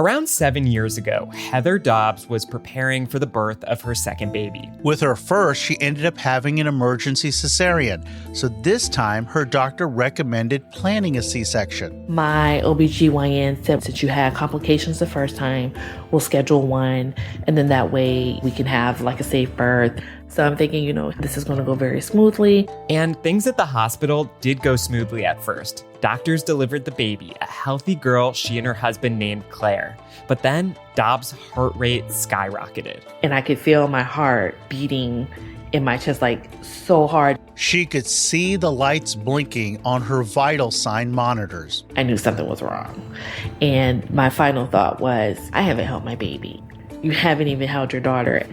Around 7 years ago, Heather Dobbs was preparing for the birth of her second baby. With her first, she ended up having an emergency cesarean. So this time, her doctor recommended planning a C-section. My OBGYN said that you had complications the first time, we'll schedule one, and then that way we can have like a safe birth. So I'm thinking, this is going to go very smoothly. And things at the hospital did go smoothly at first. Doctors delivered the baby, a healthy girl she and her husband named Claire. But then Dobbs' heart rate skyrocketed. And I could feel my heart beating in my chest like so hard. She could see the lights blinking on her vital sign monitors. I knew something was wrong. And my final thought was, I haven't held my baby. You haven't even held your daughter.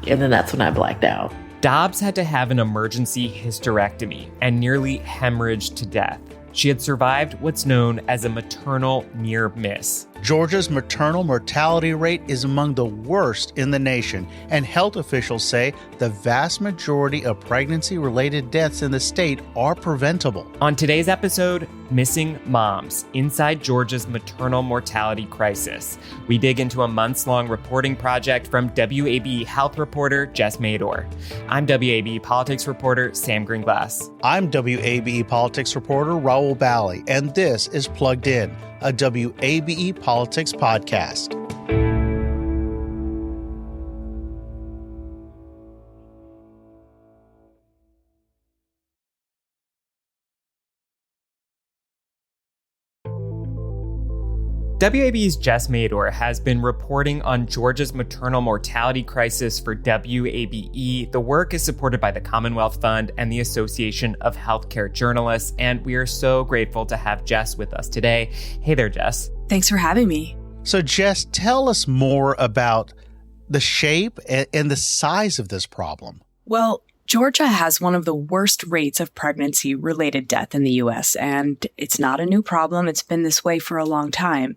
And then that's when I blacked out. Dobbs had to have an emergency hysterectomy and nearly hemorrhaged to death. She had survived what's known as a maternal near miss. Georgia's maternal mortality rate is among the worst in the nation, and health officials say the vast majority of pregnancy-related deaths in the state are preventable. On today's episode, Missing Moms, Inside Georgia's Maternal Mortality Crisis. We dig into a months-long reporting project from WABE health reporter Jess Mador. I'm WABE politics reporter Sam Greenglass. I'm WABE politics reporter Raul Bally, and this is Plugged In, a WABE politics podcast. WABE's Jess Mador has been reporting on Georgia's maternal mortality crisis for WABE. The work is supported by the Commonwealth Fund and the Association of Healthcare Journalists, and we are so grateful to have Jess with us today. Hey there, Jess. Thanks for having me. So, Jess, tell us more about the shape and the size of this problem. Well, Georgia has one of the worst rates of pregnancy-related death in the U.S., and it's not a new problem. It's been this way for a long time.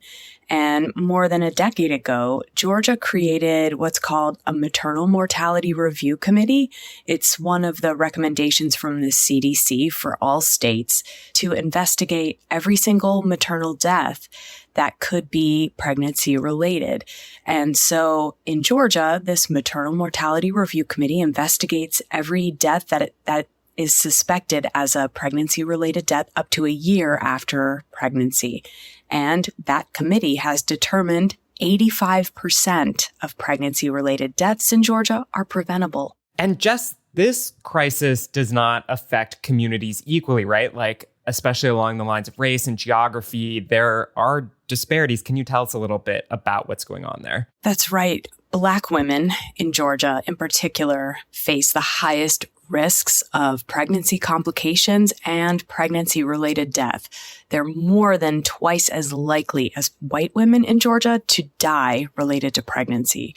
And more than a decade ago, Georgia created what's called a Maternal Mortality Review Committee. It's one of the recommendations from the CDC for all states to investigate every single maternal death that could be pregnancy-related. And so in Georgia, this Maternal Mortality Review Committee investigates every death that is suspected as a pregnancy-related death up to a year after pregnancy. And that committee has determined 85% of pregnancy-related deaths in Georgia are preventable. And just this crisis does not affect communities equally, right? Like, especially along the lines of race and geography, there are disparities. Can you tell us a little bit about what's going on there? That's right. Black women in Georgia in particular face the highest risks of pregnancy complications and pregnancy-related death. They're more than twice as likely as white women in Georgia to die related to pregnancy.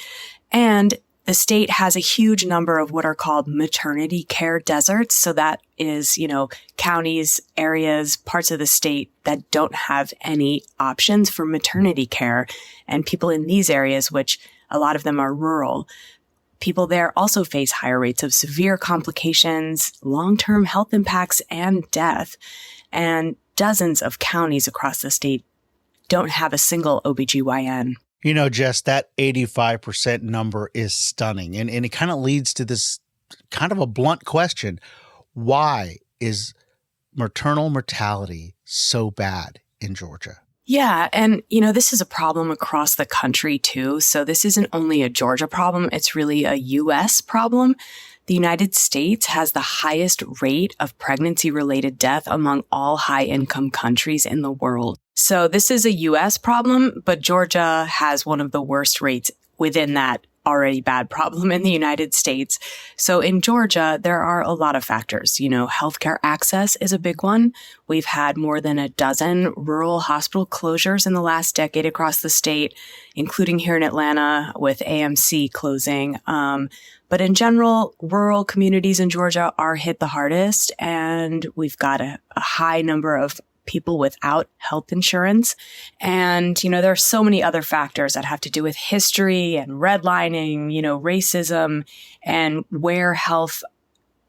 And the state has a huge number of what are called maternity care deserts. So that is, counties, areas, parts of the state that don't have any options for maternity care. And people in these areas, which a lot of them are rural, people there also face higher rates of severe complications, long-term health impacts, and death. And dozens of counties across the state don't have a single OBGYN. Jess, that 85% number is stunning. And it kind of leads to this kind of a blunt question. Why is maternal mortality so bad in Georgia? Yeah. And, this is a problem across the country, too. So this isn't only a Georgia problem. It's really a U.S. problem. The United States has the highest rate of pregnancy-related death among all high-income countries in the world. So this is a U.S. problem, but Georgia has one of the worst rates within that already bad problem in the United States. So in Georgia, there are a lot of factors. Healthcare access is a big one. We've had more than a dozen rural hospital closures in the last decade across the state, including here in Atlanta with AMC closing. But in general, rural communities in Georgia are hit the hardest, and we've got a high number of people without health insurance. And, there are so many other factors that have to do with history and redlining, racism, and where health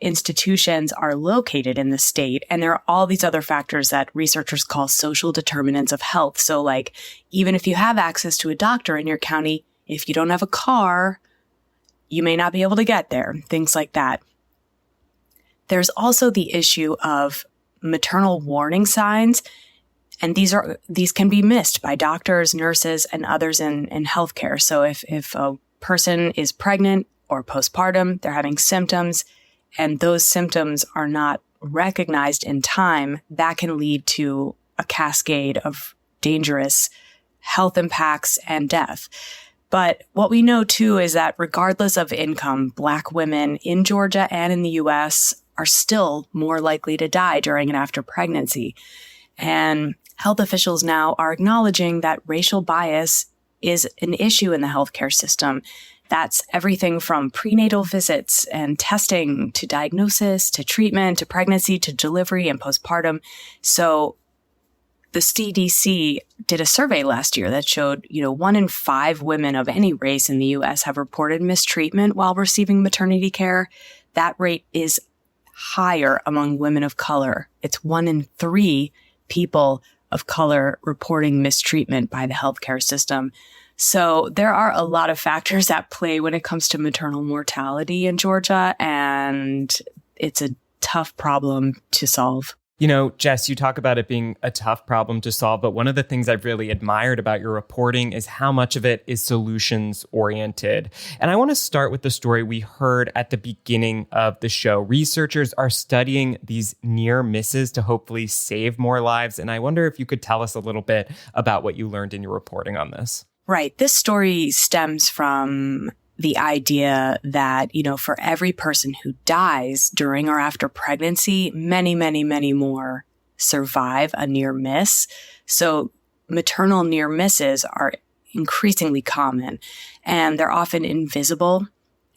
institutions are located in the state. And there are all these other factors that researchers call social determinants of health. So like, even if you have access to a doctor in your county, if you don't have a car, you may not be able to get there, things like that. There's also the issue of maternal warning signs. And these can be missed by doctors, nurses, and others in healthcare. So if a person is pregnant or postpartum, they're having symptoms, and those symptoms are not recognized in time, that can lead to a cascade of dangerous health impacts and death. But what we know too is that regardless of income, Black women in Georgia and in the US are still more likely to die during and after pregnancy. And health officials now are acknowledging that racial bias is an issue in the healthcare system. That's everything from prenatal visits and testing to diagnosis to treatment to pregnancy to delivery and postpartum. So the CDC did a survey last year that showed, 1 in 5 women of any race in the U.S. have reported mistreatment while receiving maternity care. That rate is higher among women of color. It's 1 in 3 people of color reporting mistreatment by the healthcare system. So there are a lot of factors at play when it comes to maternal mortality in Georgia, and it's a tough problem to solve. Jess, you talk about it being a tough problem to solve, but one of the things I've really admired about your reporting is how much of it is solutions oriented. And I want to start with the story we heard at the beginning of the show. Researchers are studying these near misses to hopefully save more lives. And I wonder if you could tell us a little bit about what you learned in your reporting on this. Right. This story stems from the idea that, for every person who dies during or after pregnancy, many, many, many more survive a near miss. So maternal near misses are increasingly common, and they're often invisible.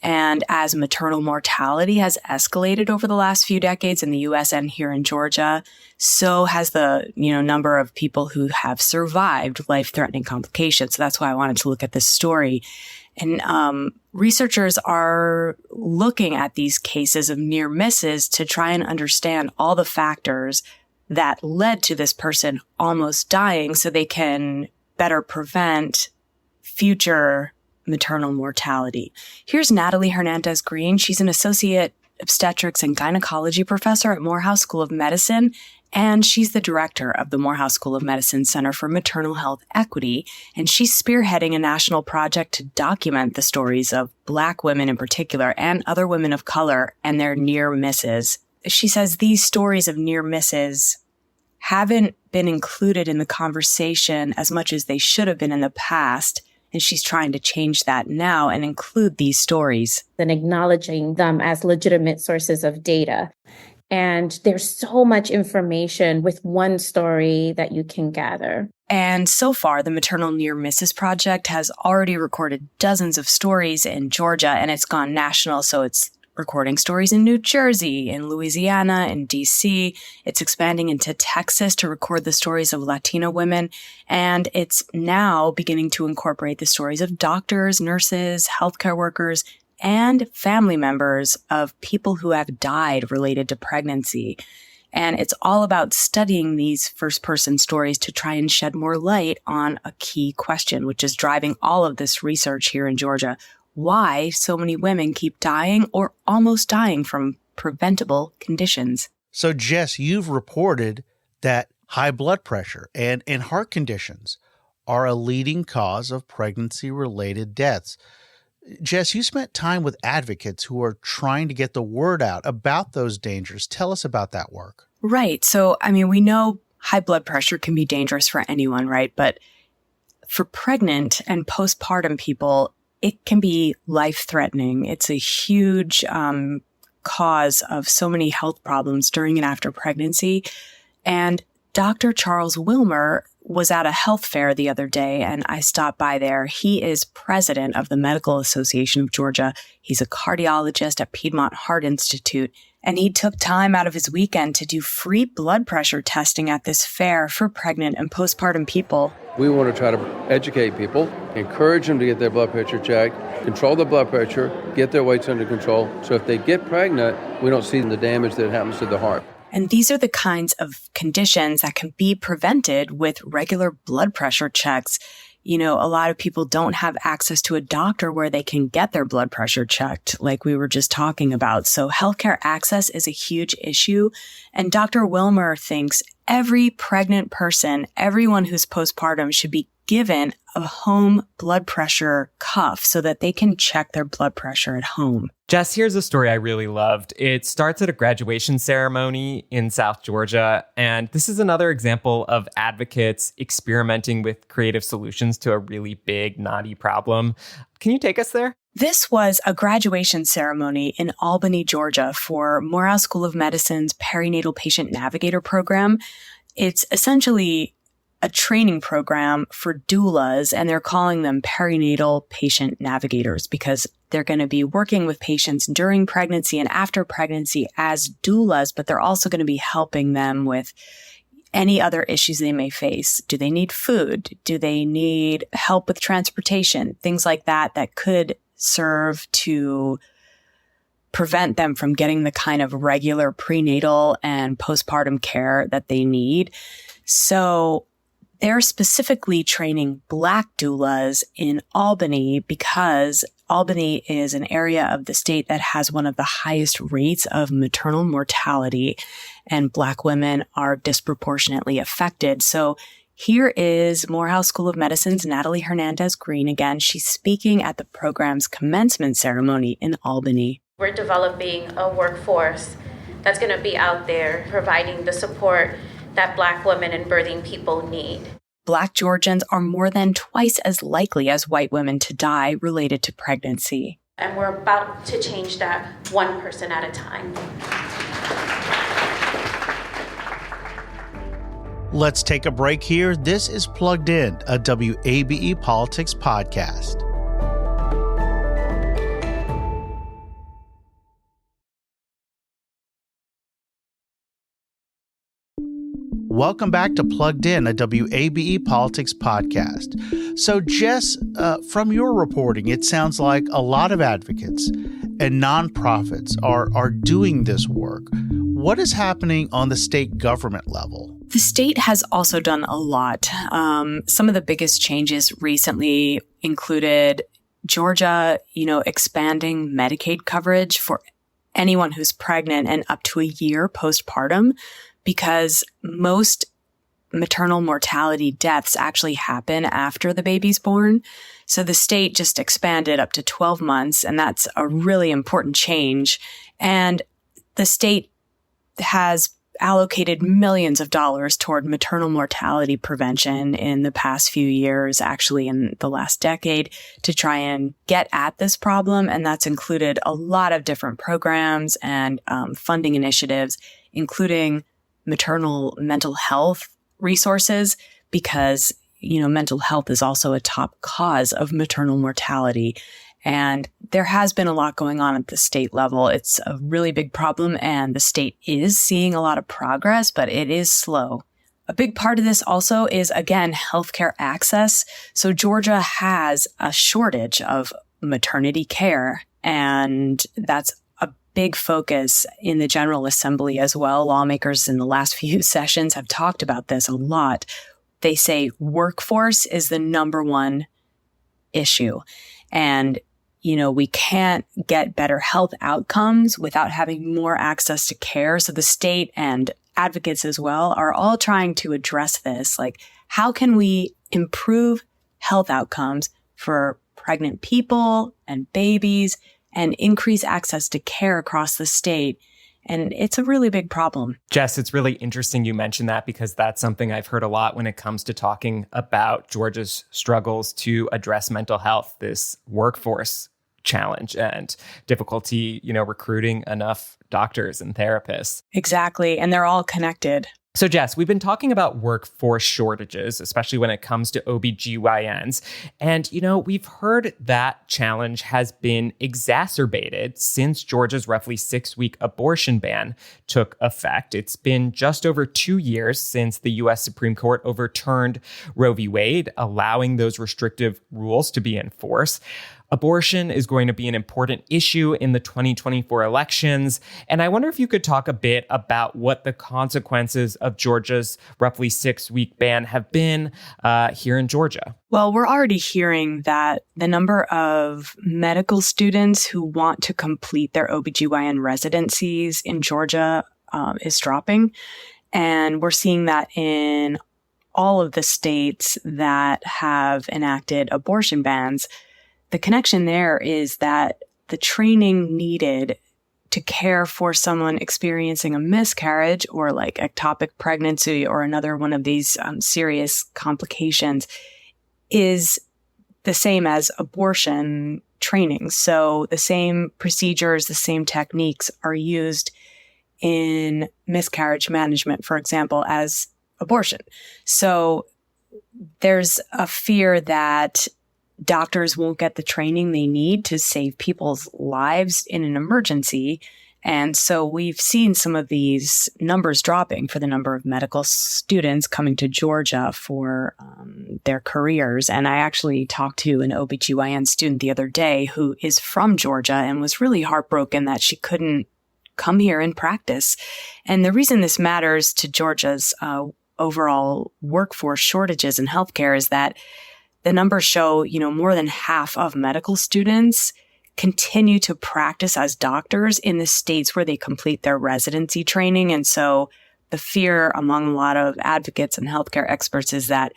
And as maternal mortality has escalated over the last few decades in the U.S. and here in Georgia, so has the, number of people who have survived life-threatening complications. So that's why I wanted to look at this story. And researchers are looking at these cases of near misses to try and understand all the factors that led to this person almost dying so they can better prevent future maternal mortality. Here's Natalie Hernandez-Green. She's an associate obstetrics and gynecology professor at Morehouse School of Medicine, and she's the director of the Morehouse School of Medicine Center for Maternal Health Equity, and she's spearheading a national project to document the stories of Black women in particular and other women of color and their near misses. She says these stories of near misses haven't been included in the conversation as much as they should have been in the past, and she's trying to change that now and include these stories. And acknowledging them as legitimate sources of data. And there's so much information with one story that you can gather. And so far, the Maternal Near Misses Project has already recorded dozens of stories in Georgia, and it's gone national. So it's recording stories in New Jersey, in Louisiana, in DC. It's expanding into Texas to record the stories of Latino women. And it's now beginning to incorporate the stories of doctors, nurses, healthcare workers, and family members of people who have died related to pregnancy. And it's all about studying these first-person stories to try and shed more light on a key question, which is driving all of this research here in Georgia. Why so many women keep dying or almost dying from preventable conditions. So, Jess, you've reported that high blood pressure and heart conditions are a leading cause of pregnancy-related deaths. Jess, you spent time with advocates who are trying to get the word out about those dangers. Tell us about that work. Right. So, we know high blood pressure can be dangerous for anyone, right? But for pregnant and postpartum people, it can be life-threatening. It's a huge cause of so many health problems during and after pregnancy. And Dr. Charles Wilmer was at a health fair the other day, and I stopped by there. He is president of the Medical Association of Georgia. He's a cardiologist at Piedmont Heart Institute, And he took time out of his weekend to do free blood pressure testing at this fair for pregnant and postpartum people. We want to try to educate people, encourage them to get their blood pressure checked, control their blood pressure, get their weights under control. So if they get pregnant, we don't see the damage that happens to the heart. And these are the kinds of conditions that can be prevented with regular blood pressure checks. You know, a lot of people don't have access to a doctor where they can get their blood pressure checked, like we were just talking about. So healthcare access is a huge issue. And Dr. Wilmer thinks every pregnant person, everyone who's postpartum, should be given a home blood pressure cuff so that they can check their blood pressure at home. Jess, here's a story I really loved. It starts at a graduation ceremony in South Georgia, and this is another example of advocates experimenting with creative solutions to a really big, knotty problem. Can you take us there? This was a graduation ceremony in Albany, Georgia for Morehouse School of Medicine's Perinatal Patient Navigator program. It's essentially a training program for doulas, and they're calling them perinatal patient navigators because they're going to be working with patients during pregnancy and after pregnancy as doulas, but they're also going to be helping them with any other issues they may face. Do they need food? Do they need help with transportation? Things like that that could serve to prevent them from getting the kind of regular prenatal and postpartum care that they need. So they're specifically training Black doulas in Albany because Albany is an area of the state that has one of the highest rates of maternal mortality, and Black women are disproportionately affected. So here is Morehouse School of Medicine's Natalie Hernandez-Green again. She's speaking at the program's commencement ceremony in Albany. We're developing a workforce that's going to be out there providing the support that Black women and birthing people need. Black Georgians are more than twice as likely as white women to die related to pregnancy. And we're about to change that one person at a time. Let's take a break here. This is Plugged In, a WABE Politics podcast. Welcome back to Plugged In, a WABE Politics podcast. So, Jess, from your reporting, it sounds like a lot of advocates and nonprofits are doing this work. What is happening on the state government level? The state has also done a lot. Some of the biggest changes recently included Georgia, expanding Medicaid coverage for anyone who's pregnant and up to a year postpartum, because most maternal mortality deaths actually happen after the baby's born. So the state just expanded up to 12 months, and that's a really important change. And the state has allocated millions of dollars toward maternal mortality prevention in the past few years, actually in the last decade, to try and get at this problem. And that's included a lot of different programs and funding initiatives, including maternal mental health resources, because, mental health is also a top cause of maternal mortality. And there has been a lot going on at the state level. It's a really big problem, and the state is seeing a lot of progress, but it is slow. A big part of this also is, again, healthcare access. So Georgia has a shortage of maternity care, and that's a big focus in the General Assembly as well. Lawmakers in the last few sessions have talked about this a lot. They say workforce is the number one issue. And we can't get better health outcomes without having more access to care. So the state and advocates as well are all trying to address this. Like, how can we improve health outcomes for pregnant people and babies and increase access to care across the state? And it's a really big problem. Jess, it's really interesting you mentioned that, because that's something I've heard a lot when it comes to talking about Georgia's struggles to address mental health, this workforce challenge and difficulty, recruiting enough doctors and therapists. Exactly. And they're all connected. So Jess, we've been talking about workforce shortages, especially when it comes to OBGYNs. And, we've heard that challenge has been exacerbated since Georgia's roughly 6-week abortion ban took effect. It's been just over 2 years since the U.S. Supreme Court overturned Roe v. Wade, allowing those restrictive rules to be in force. Abortion is going to be an important issue in the 2024 elections. And I wonder if you could talk a bit about what the consequences of Georgia's roughly 6-week ban have been here in Georgia. Well, we're already hearing that the number of medical students who want to complete their OBGYN residencies in Georgia is dropping. And we're seeing that in all of the states that have enacted abortion bans. The connection there is that the training needed to care for someone experiencing a miscarriage or like ectopic pregnancy or another one of these serious complications is the same as abortion training. So the same procedures, the same techniques are used in miscarriage management, for example, as abortion. So there's a fear that doctors won't get the training they need to save people's lives in an emergency. And so we've seen some of these numbers dropping for the number of medical students coming to Georgia for their careers. And I actually talked to an OBGYN student the other day who is from Georgia and was really heartbroken that she couldn't come here and practice. And the reason this matters to Georgia's overall workforce shortages in healthcare is that the numbers show, more than half of medical students continue to practice as doctors in the states where they complete their residency training. And so the fear among a lot of advocates and healthcare experts is that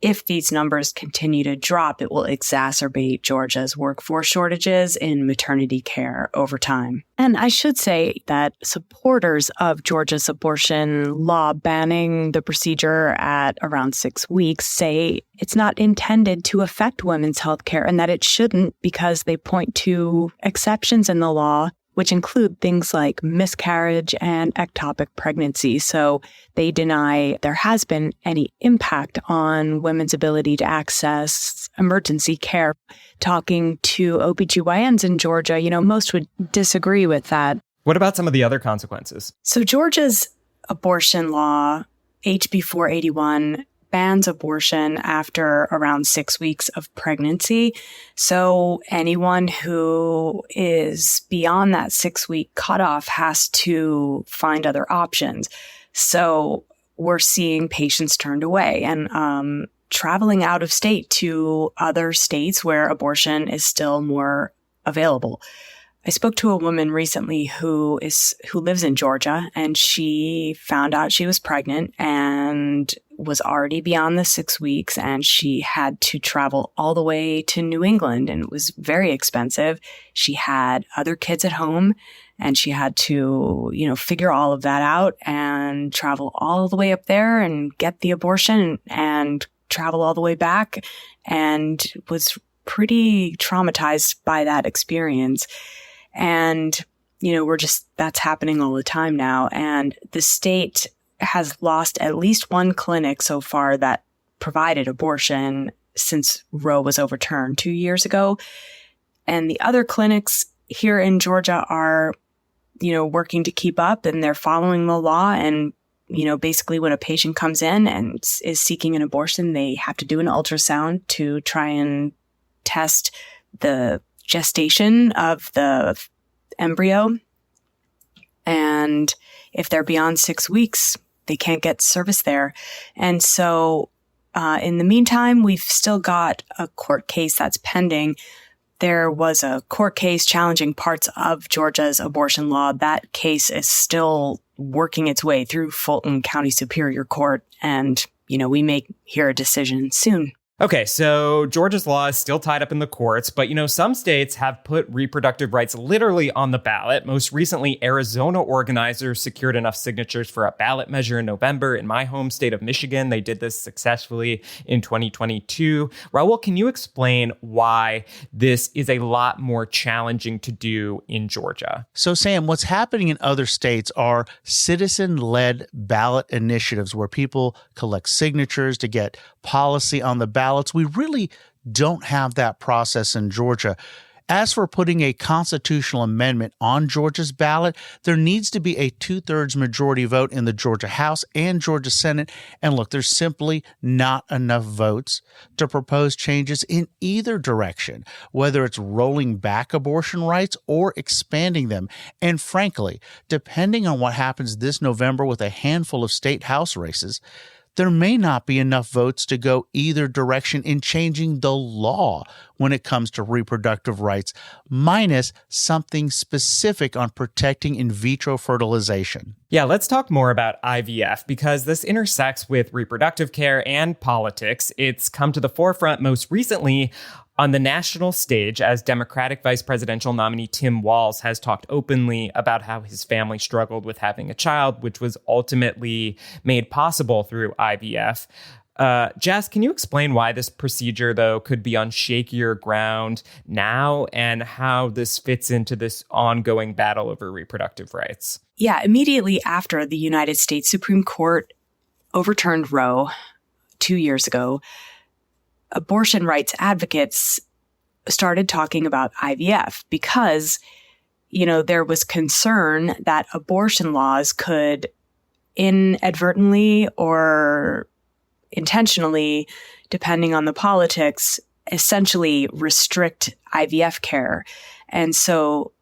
if these numbers continue to drop, it will exacerbate Georgia's workforce shortages in maternity care over time. And I should say that supporters of Georgia's abortion law banning the procedure at around 6 weeks say it's not intended to affect women's health care and that it shouldn't because they point to exceptions in the law, which include things like miscarriage and ectopic pregnancy. So they deny there has been any impact on women's ability to access emergency care. Talking to OBGYNs in Georgia, most would disagree with that. What about some of the other consequences? So Georgia's abortion law, HB 481, bans abortion after around 6 weeks of pregnancy. So anyone who is beyond that 6-week cutoff has to find other options. So we're seeing patients turned away and traveling out of state to other states where abortion is still more available. I spoke to a woman recently who lives in Georgia, and she found out she was pregnant and was already beyond the 6 weeks, and she had to travel all the way to New England, and it was very expensive. She had other kids at home, and she had to, figure all of that out and travel all the way up there and get the abortion and travel all the way back, and was pretty traumatized by that experience. And, that's happening all the time now. And the state has lost at least one clinic so far that provided abortion since Roe was overturned 2 years ago. And the other clinics here in Georgia are, working to keep up, and they're following the law. And, basically when a patient comes in and is seeking an abortion, they have to do an ultrasound to try and test the gestation of the embryo. And if they're beyond 6 weeks, they can't get service there. And so in the meantime, we've still got a court case that's pending. There was a court case challenging parts of Georgia's abortion law. That case is still working its way through Fulton County Superior Court. And, we may hear a decision soon. Okay, so Georgia's law is still tied up in the courts, but some states have put reproductive rights literally on the ballot. Most recently, Arizona organizers secured enough signatures for a ballot measure in November. In my home state of Michigan, they did this successfully in 2022. Raul, can you explain why this is a lot more challenging to do in Georgia? So, Sam, what's happening in other states are citizen-led ballot initiatives where people collect signatures to get policy on the ballots. We really don't have that process in Georgia. As for putting a constitutional amendment on Georgia's ballot, there needs to be a 2/3 majority vote in the Georgia House and Georgia Senate. And look, there's simply not enough votes to propose changes in either direction, whether it's rolling back abortion rights or expanding them. And frankly, depending on what happens this November with a handful of state House races, there may not be enough votes to go either direction in changing the law when it comes to reproductive rights, minus something specific on protecting in vitro fertilization. Yeah, let's talk more about IVF because this intersects with reproductive care and politics. It's come to the forefront most recently on the national stage as Democratic vice presidential nominee Tim Walz has talked openly about how his family struggled with having a child, which was ultimately made possible through IVF. Jess, can you explain why this procedure, though, could be on shakier ground now and how this fits into this ongoing battle over reproductive rights? Yeah, immediately after the United States Supreme Court overturned Roe 2 years ago, abortion rights advocates started talking about IVF because, there was concern that abortion laws could inadvertently or intentionally, depending on the politics, essentially restrict IVF care. And so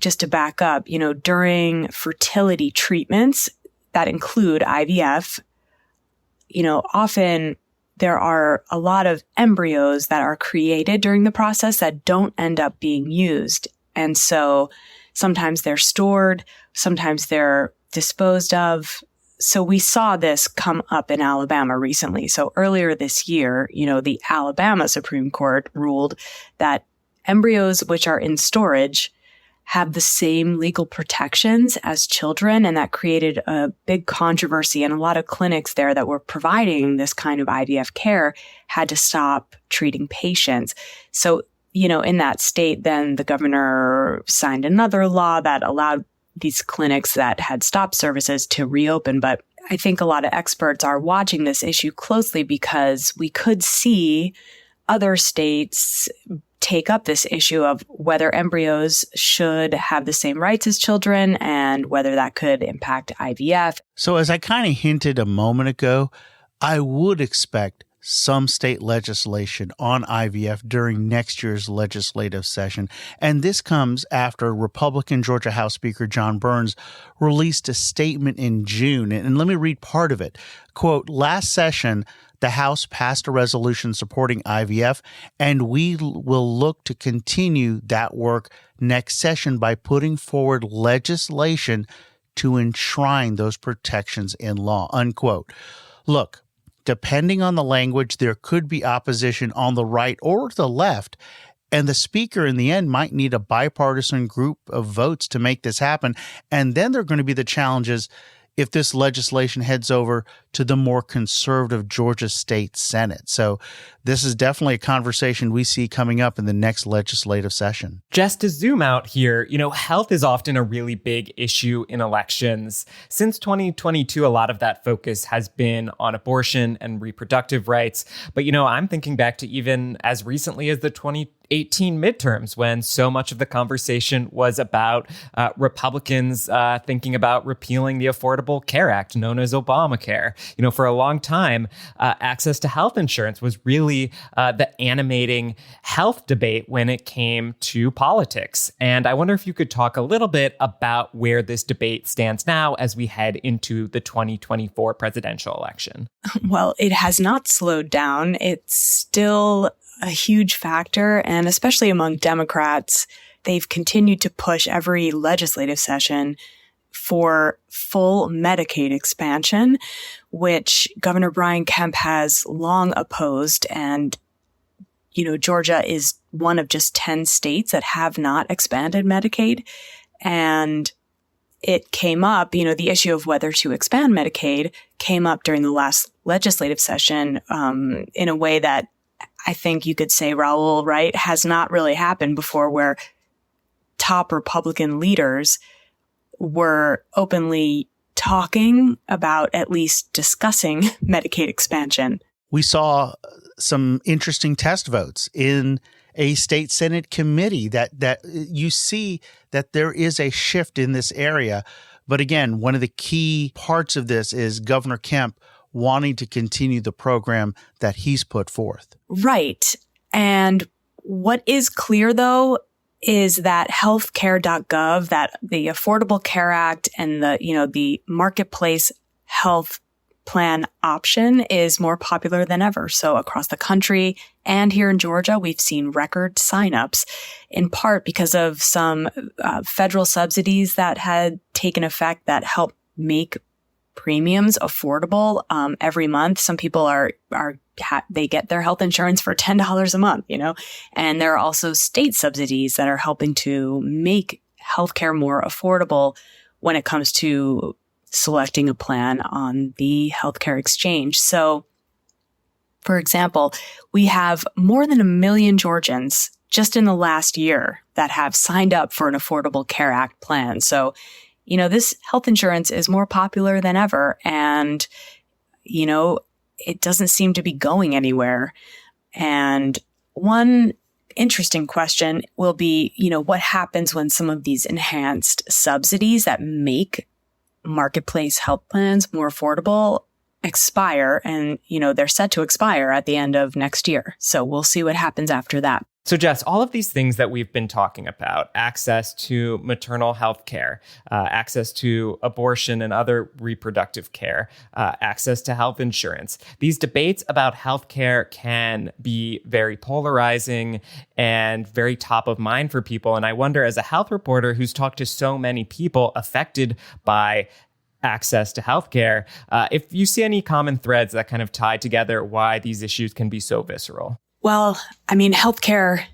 just to back up, during fertility treatments that include IVF, often there are a lot of embryos that are created during the process that don't end up being used. And so sometimes they're stored, sometimes they're disposed of. So we saw this come up in Alabama recently. So earlier this year, the Alabama Supreme Court ruled that embryos which are in storage have the same legal protections as children. And that created a big controversy. And a lot of clinics there that were providing this kind of IVF care had to stop treating patients. So, in that state, then the governor signed another law that allowed these clinics that had stopped services to reopen. But I think a lot of experts are watching this issue closely because we could see other states take up this issue of whether embryos should have the same rights as children and whether that could impact IVF. So as I kind of hinted a moment ago, I would expect some state legislation on IVF during next year's legislative session. And this comes after Republican Georgia House Speaker John Burns released a statement in June. And let me read part of it. Quote, "Last session, the House passed a resolution supporting IVF, and we will look to continue that work next session by putting forward legislation to enshrine those protections in law," unquote. Look, depending on the language, there could be opposition on the right or the left, and the speaker in the end might need a bipartisan group of votes to make this happen. And then there are going to be the challenges if this legislation heads over to the more conservative Georgia State Senate. So this is definitely a conversation we see coming up in the next legislative session. Just to zoom out here, health is often a really big issue in elections. Since 2022, a lot of that focus has been on abortion and reproductive rights. But, I'm thinking back to even as recently as the 2018 midterms, when so much of the conversation was about Republicans thinking about repealing the Affordable Care Act, known as Obamacare. For a long time, access to health insurance was really the animating health debate when it came to politics. And I wonder if you could talk a little bit about where this debate stands now as we head into the 2024 presidential election. Well, it has not slowed down. It's still a huge factor, and especially among Democrats, they've continued to push every legislative session for full Medicaid expansion, which Governor Brian Kemp has long opposed. And Georgia is one of just 10 states that have not expanded Medicaid. And it came up, the issue of whether to expand Medicaid came up during the last legislative session in a way that I think you could say, Raul, right, has not really happened before, where top Republican leaders were openly talking about, at least discussing, Medicaid expansion. We saw some interesting test votes in a state Senate committee that you see that there is a shift in this area. But again, one of the key parts of this is Governor Kemp wanting to continue the program that he's put forth. Right. And what is clear, though, is that healthcare.gov, that the Affordable Care Act and the marketplace health plan option is more popular than ever. So across the country and here in Georgia, we've seen record signups, in part because of some federal subsidies that had taken effect that help make premiums affordable every month. Some people they get their health insurance for $10 a month, and there are also state subsidies that are helping to make healthcare more affordable when it comes to selecting a plan on the healthcare exchange. So, for example, we have more than 1 million Georgians just in the last year that have signed up for an Affordable Care Act plan. So, this health insurance is more popular than ever, and, it doesn't seem to be going anywhere. And one interesting question will be, what happens when some of these enhanced subsidies that make marketplace health plans more affordable expire, and they're set to expire at the end of next year. So we'll see what happens after that. So Jess, all of these things that we've been talking about, access to maternal health care, access to abortion and other reproductive care, access to health insurance, these debates about health care can be very polarizing and very top of mind for people. And I wonder, as a health reporter who's talked to so many people affected by access to healthcare, if you see any common threads that kind of tie together why these issues can be so visceral. Well, healthcare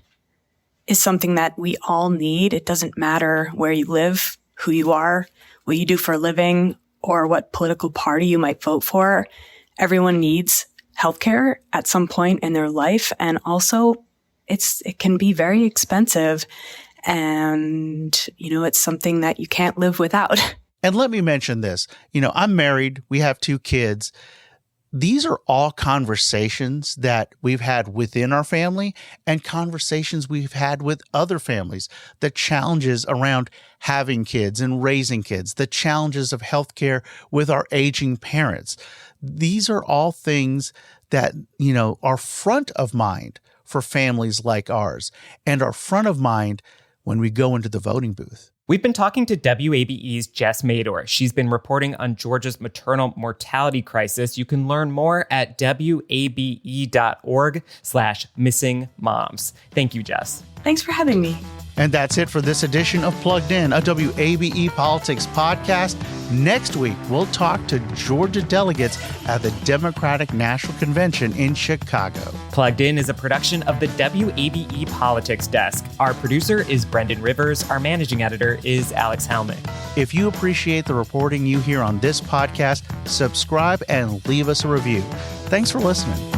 is something that we all need. It doesn't matter where you live, who you are, what you do for a living, or what political party you might vote for. Everyone needs healthcare at some point in their life. And also, it can be very expensive. And, it's something that you can't live without. And let me mention this. I'm married. We have 2 kids. These are all conversations that we've had within our family and conversations we've had with other families. The challenges around having kids and raising kids, the challenges of healthcare with our aging parents. These are all things that, are front of mind for families like ours and are front of mind when we go into the voting booth. We've been talking to WABE's Jess Mador. She's been reporting on Georgia's maternal mortality crisis. You can learn more at wabe.org/missingmoms. Thank you, Jess. Thanks for having me. And that's it for this edition of Plugged In, a WABE Politics podcast. Next week, we'll talk to Georgia delegates at the Democratic National Convention in Chicago. Plugged In is a production of the WABE Politics Desk. Our producer is Brendan Rivers. Our managing editor is Alex Helmick. If you appreciate the reporting you hear on this podcast, subscribe and leave us a review. Thanks for listening.